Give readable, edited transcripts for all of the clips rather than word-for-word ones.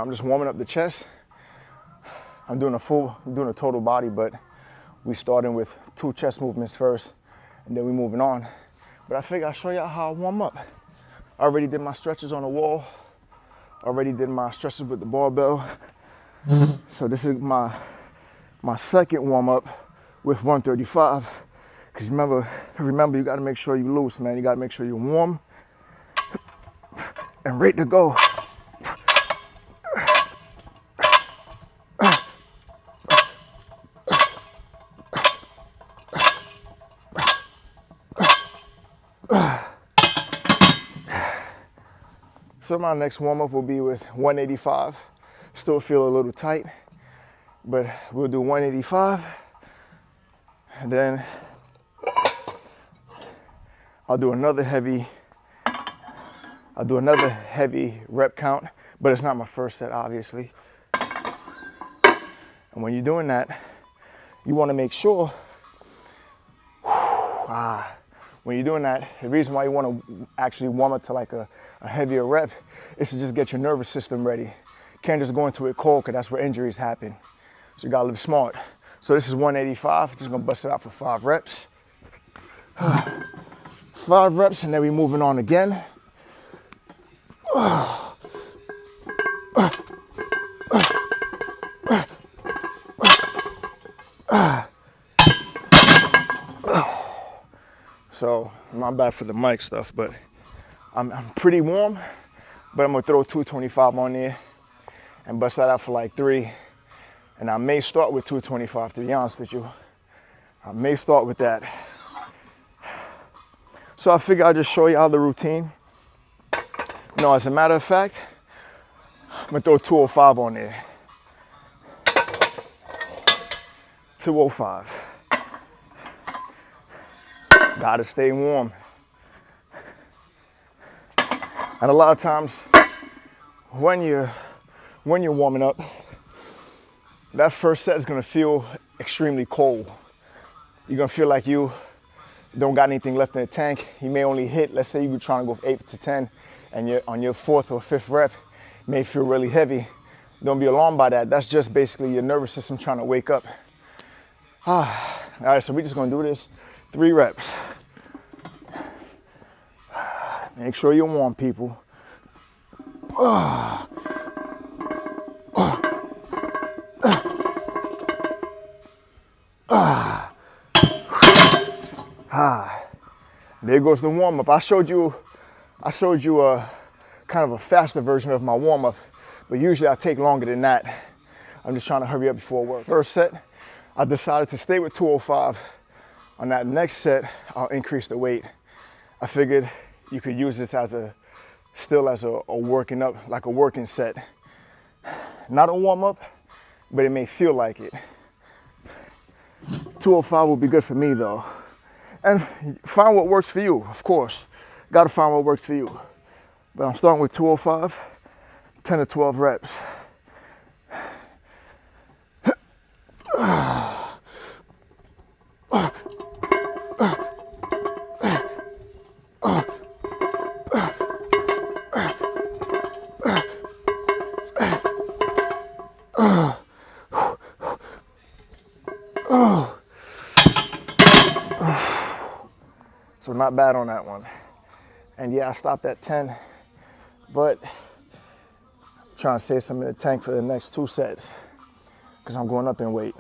I'm just warming up the chest. I'm doing a total body, but we starting with 2 chest movements first, and then we moving on. But I figure I'll show y'all how I warm up. I already did my stretches on the wall. Already did my stretches with the barbell. So this is my second warm up with 135. Cause remember, you gotta make sure you loose, man. You gotta make sure you're warm and ready to go. So my next warm up will be with 185. Still feel a little tight, but we'll do 185. And then I'll do another heavy rep count, but it's not my first set, obviously. And when you're doing that, you want to make sure, when you're doing that, the reason why you want to actually warm up to like a heavier rep is to just get your nervous system ready. You can't just go into it cold, because that's where injuries happen. So you gotta live smart. So this is 185, just gonna bust it out for 5 reps. 5 reps, and then we're moving on again. So, my bad for the mic stuff, but I'm pretty warm, but I'm gonna throw 225 on there and bust that out for like 3. And I may start with 225, to be honest with you. I may start with that. So I figure I'll just show y'all the routine. No, as a matter of fact, I'm gonna throw 205 on there. 205. Gotta stay warm. And a lot of times, when you're warming up, that first set is gonna feel extremely cold. You're gonna feel like you don't got anything left in the tank. You may only hit, let's say you're trying to go 8 to 10, and you're on your 4th or 5th rep, it may feel really heavy. Don't be alarmed by that. That's just basically your nervous system trying to wake up. All right, so we're just gonna do this 3 reps. Make sure you're warm, people. There goes the warm-up. I showed you a kind of a faster version of my warm-up, but usually I take longer than that. I'm just trying to hurry up before work. First set, I decided to stay with 205. On that next set, I'll increase the weight. I figured you could use this as a working up, like a working set. Not a warm-up, but it may feel like it. 205 will be good for me though. And find what works for you, of course. Gotta find what works for you. But I'm starting with 205, 10 to 12 reps. So not bad on that one. And yeah, I stopped at 10, but I'm trying to save some in the tank for the next 2 sets because I'm going up in weight.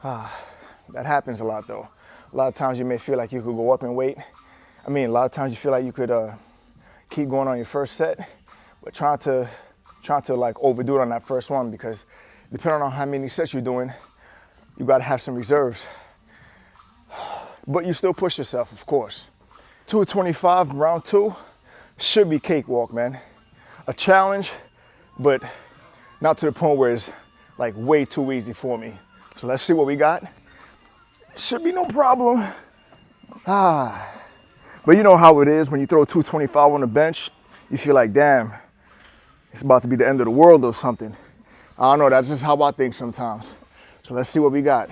That happens a lot though. A lot of times you may feel like you could go up in weight. A lot of times you feel like you could keep going on your first set, but trying to like overdo it on that first one, because depending on how many sets you're doing, you gotta have some reserves. But you still push yourself, of course. 225 round 2 should be cakewalk, man. A challenge, but not to the point where it's like way too easy for me. So let's see what we got. Should be no problem. But you know how it is when you throw 225 on the bench, you feel like, damn, it's about to be the end of the world or something. I don't know, that's just how I think sometimes. So let's see what we got.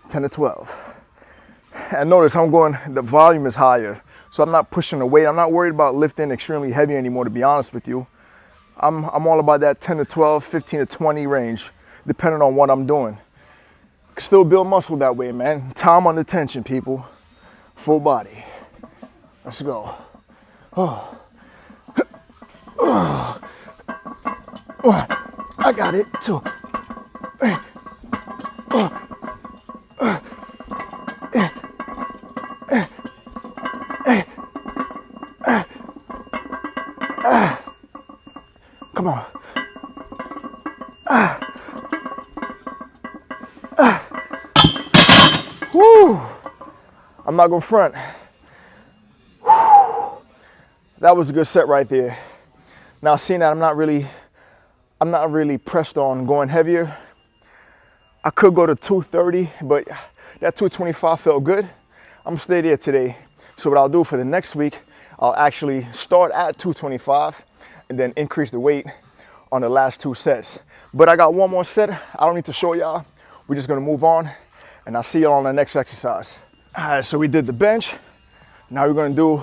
10 to 12. And notice the volume is higher. So I'm not pushing the weight. I'm not worried about lifting extremely heavy anymore, to be honest with you. I'm all about that 10 to 12, 15 to 20 range, depending on what I'm doing. Still build muscle that way, man. Time under tension, people. Full body. Let's go. Oh. Oh. Oh. I got it too. Come on. Woo. I'm not gonna front. That was a good set right there. Now seeing that I'm not really pressed on going heavier. I could go to 230, but that 225 felt good. I'm gonna stay there today. So what I'll do for the next week, I'll actually start at 225 and then increase the weight on the last 2 sets. But I got one more set. I don't need to show y'all. We're just gonna move on and I'll see y'all on the next exercise. All right, so we did the bench. Now we're gonna do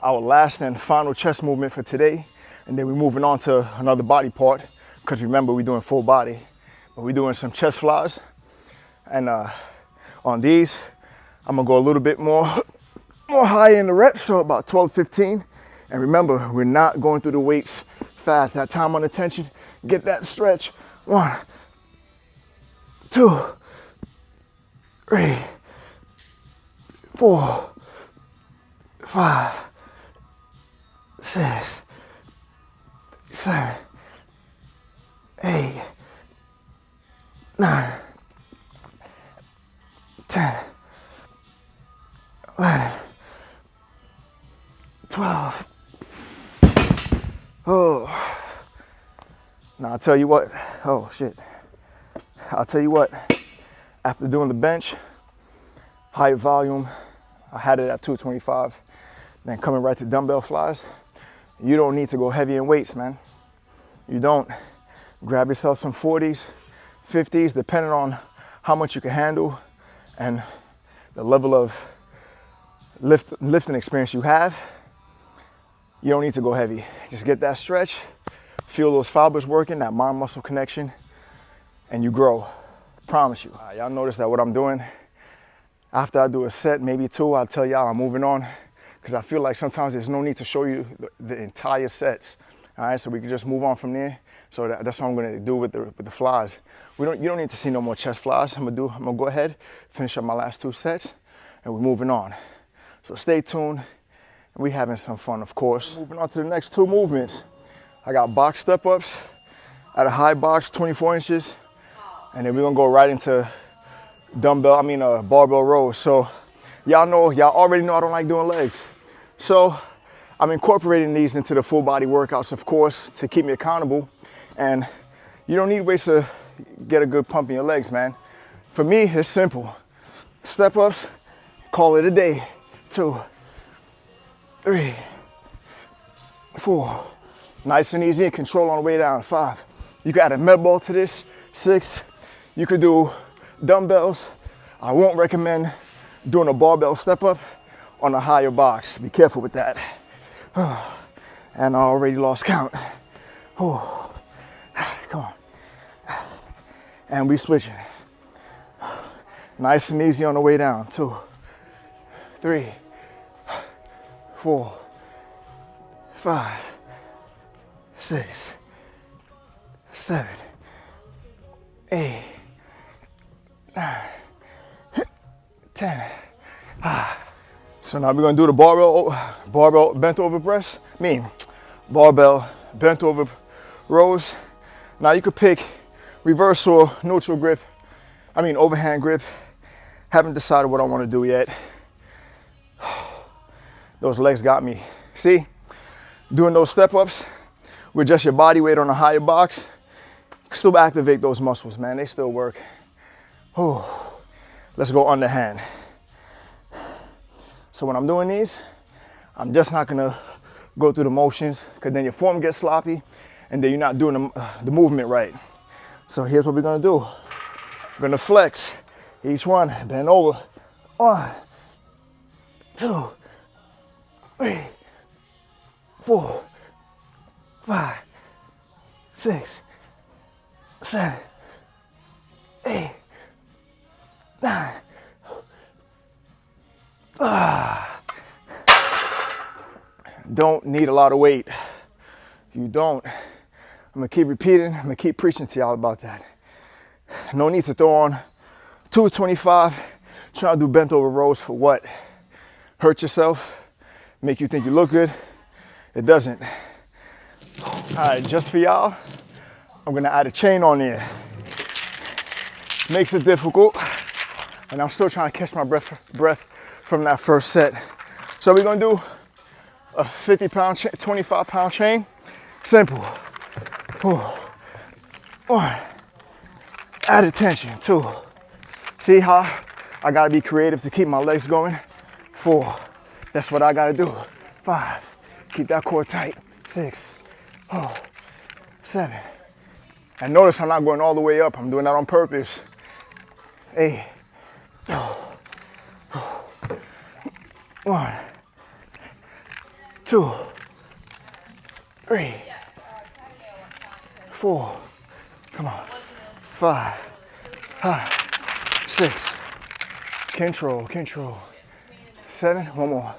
our last and final chest movement for today. And then we're moving on to another body part, because remember we're doing full body. But we're doing some chest flies. And on these, I'm gonna go a little bit more high in the reps, so about 12, 15. And remember, we're not going through the weights fast. That time on the tension, get that stretch. 1, 2, 3, 4, 5, 6, 7, 8, 9, 10, 11, 12. Oh. Now I'll tell you what. Oh shit. I'll tell you what. After doing the bench, high volume, I had it at 225. Then coming right to dumbbell flies, you don't need to go heavy in weights, man. You don't. Grab yourself some 40s, 50s, depending on how much you can handle and the level of lifting experience you have. You don't need to go heavy. Just get that stretch, feel those fibers working, that mind-muscle connection, and you grow. Promise you. Y'all notice that what I'm doing, after I do a set, maybe 2, I'll tell y'all I'm moving on, because I feel like sometimes there's no need to show you the entire sets. All right, so we can just move on from there. So that's what I'm gonna do with the flies. You don't need to see no more chest flies. I'm gonna go ahead, finish up my last 2 sets, and we're moving on. So stay tuned. We having some fun, of course. Moving on to the next 2 movements. I got box step-ups at a high box, 24 inches. And then we're gonna go right into barbell rows. So y'all already know I don't like doing legs. So I'm incorporating these into the full body workouts, of course, to keep me accountable. And you don't need weights to get a good pump in your legs, man. For me, it's simple. Step-ups, call it a day. 2, 3, 4. Nice and easy and control on the way down. 5. You can add a med ball to this. 6. You could do dumbbells. I won't recommend doing a barbell step up on a higher box. Be careful with that. And I already lost count. Come on. And we switching. Nice and easy on the way down. 2, 3, 4, 5, 6, 7, 8, 9, 10. So now we're gonna do the barbell bent over press. Barbell bent over rows. Now you could pick reverse or neutral grip. Overhand grip. Haven't decided what I want to do yet. Those legs got me. See, doing those step ups with just your body weight on a higher box, still activate those muscles, man. They still work. Let's go underhand. So when I'm doing these, I'm just not gonna go through the motions, because then your form gets sloppy and then you're not doing the movement right. So here's what we're gonna do. We're gonna flex each one, bend over. 1, 2, 3, 4, 5, 6, 7, 8, 9. Don't need a lot of weight. You don't. I'm gonna keep repeating, I'm gonna keep preaching to y'all about that. No need to throw on 225, try to do bent over rows for what? Hurt yourself, make you think you look good. It doesn't. All right, just for y'all, I'm gonna add a chain on there. Makes it difficult, and I'm still trying to catch my breath from that first set. So we're gonna do a 50-pound, 25-pound chain. Simple. 1. Added tension. 2. See how I gotta be creative to keep my legs going? 4. That's what I gotta do. 5. Keep that core tight. 6. 7. And notice I'm not going all the way up. I'm doing that on purpose. 8. 1, 2, 3, 4. Come on. 5, 6. Control. 7. One more.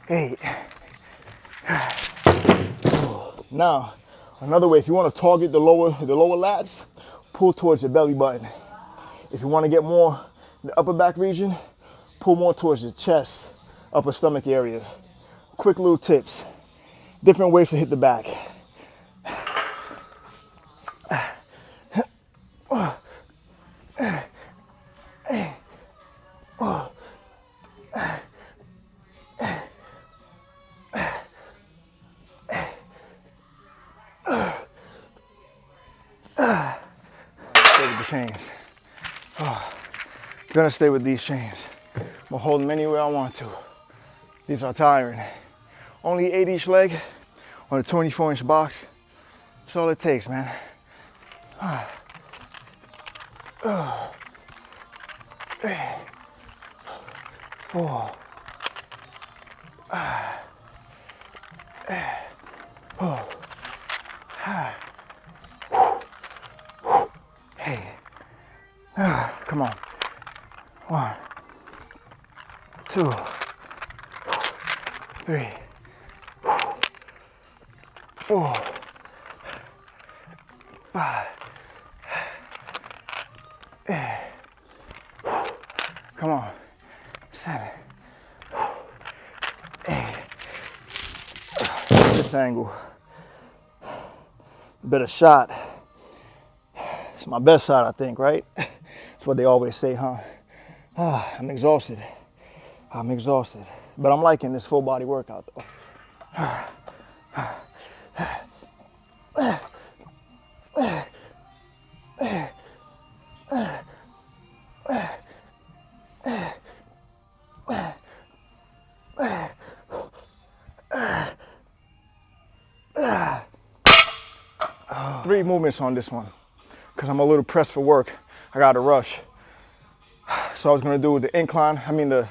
8. Now, another way, if you want to target the lower lats, pull towards your belly button. If you want to get more in the upper back region, pull more towards your chest, upper stomach area. Quick little tips. Different ways to hit the back. Stay with the chains. Gonna stay with these chains. I'm gonna hold them anywhere I want to. These are tiring. Only 8 each leg on a 24-inch box. That's all it takes, man. 3, 4, 5. Hey. Come on. 1, 2, 3, 4, 5. Come on. 7, 8. This angle. Better shot. It's my best shot, I think, right? That's what they always say, huh? I'm exhausted. But I'm liking this full body workout though. 3 movements on this one because I'm a little pressed for work. I got to rush. So I was gonna do the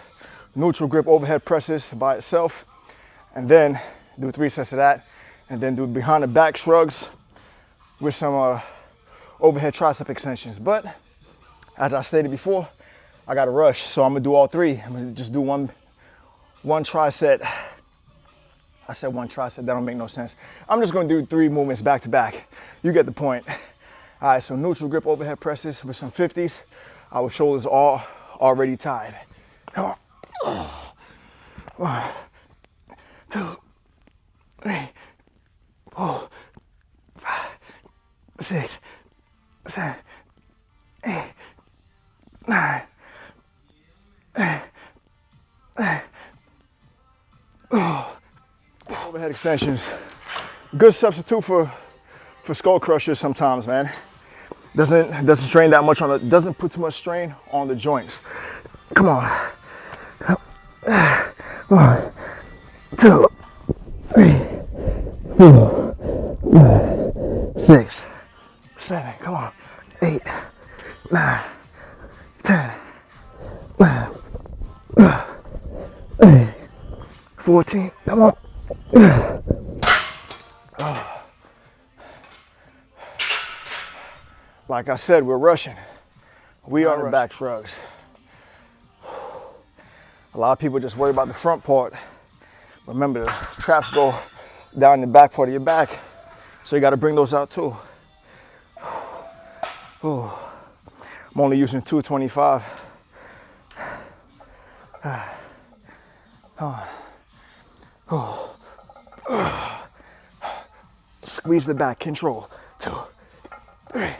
neutral grip overhead presses by itself, and then do 3 sets of that, and then do behind the back shrugs with some overhead tricep extensions. But as I stated before, I got to rush, so I'm gonna do all 3. I'm gonna just do one tricep. I said one tricep, that don't make no sense. I'm just gonna do 3 movements back to back. You get the point. All right, so neutral grip overhead presses with some 50s. Our shoulders are already tied. Come on. 1, 2, 3, 4, 5, 6, 7, 8, 9. Overhead extensions. Good substitute for skull crushers sometimes, man. Doesn't strain that much doesn't put too much strain on the joints. Come on. 1, 2, 3, 4, 5, 6, 7. Come on. 8, 9, 10, 11, 14. Come on. Like I said, we're rushing. We are back shrugs. A lot of people just worry about the front part. Remember, the traps go down the back part of your back, so you got to bring those out too. I'm only using 225. Squeeze the back, control. 2, 3.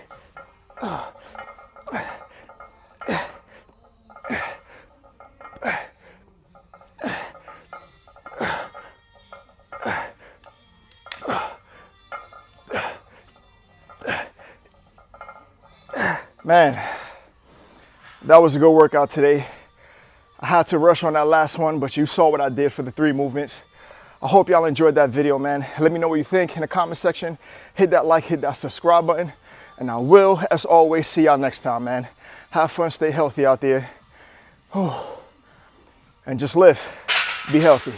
Man, that was a good workout today. I had to rush on that last one, but you saw what I did for the 3 movements. I hope y'all enjoyed that video, man. Let me know what you think in the comment section. Hit that like, hit that subscribe button. And I will, as always, see y'all next time, man. Have fun, stay healthy out there. And just live, be healthy.